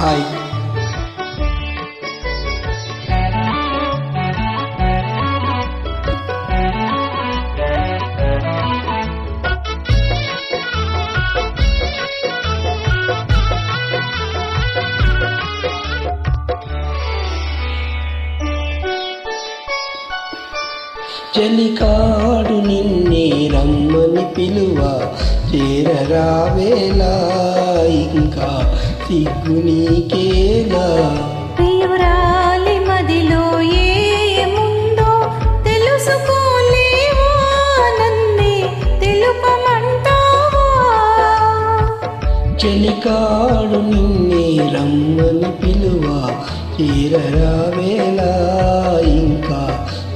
Hi. చలికాడు నిన్నే రమ్మని పిలువ చేరరావేలా, ఇంకా సిగ్గు నీకేలా. ప్రియురాలి మదిలో ఏముందో తెలుసుకోలేవా, నన్నే తెలుపమంటావా? చలికాడు నిన్నే రమ్మని పిలువ చేరరావేలా, ఇంకా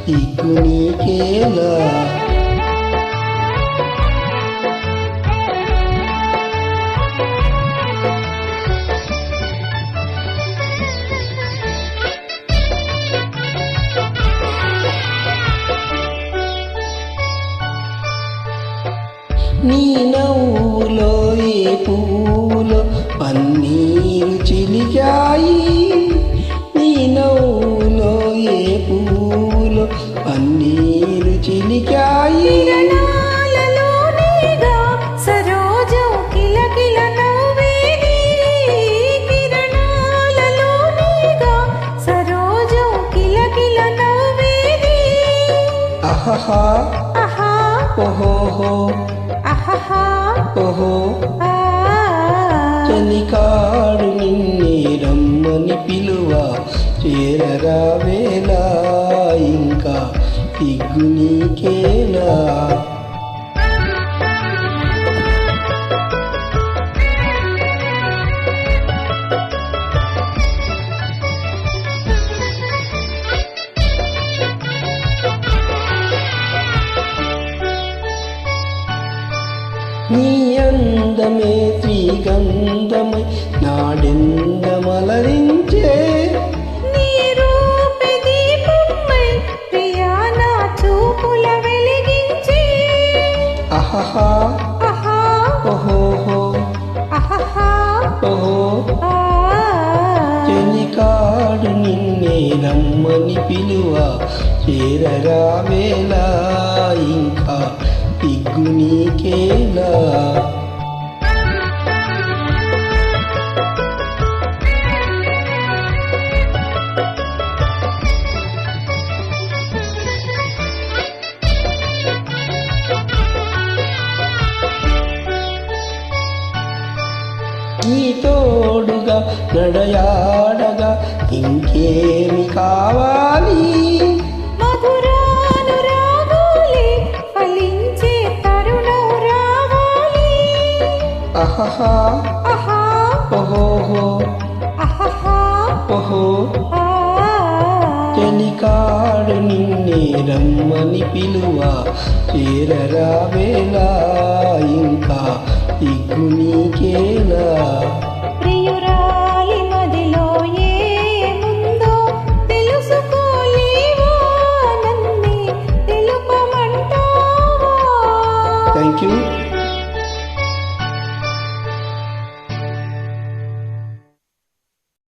సిగ్గు నీకేలా. నీ నవ్వులో ఏ పూలో పన్నీరు చిలికాయి, నీ నవ్వులో ఏ పూలో పన్నీరు చిలికాయి. కిరణాలలోనేగా సరోజం కిలకిల నవ్వేది, కిరణాలలోనేగా సరోజం కిలకిల నవ్వేది. అహహా ఆహా ఓహోహో ఆహా ఓహో. ఆ చలికాడు నిన్నే రమ్మని పిలువ చేరరావేలా, ఇంకా సిగ్గు నీకేలా. నీ అందమే శ్రీగంధమై నాడెందమలరించే, నీ రూపే దీపమై ప్రియా నా చూపుల వెలిగించే. అహహా ఆహా ఓహోహో ఆహా ఓహో. ఆ చలికాడు నిన్నే రమ్మని పిలువ చేరరావేలా, ఇంకా సిగ్గు నీకేలా. నీ తోడుగా నడయాడగా ఇంకేమి కావాలి, మధురానురాగాలే ఫలించే తరుణం రావాలి. అహహా ఆహా ఓహోహో ఆహా ఓహో. ఆ చలికాడు నిన్నే రమ్మని పిలువ చేరరావేలా, ఇంకా సిగ్గు నీకేలా.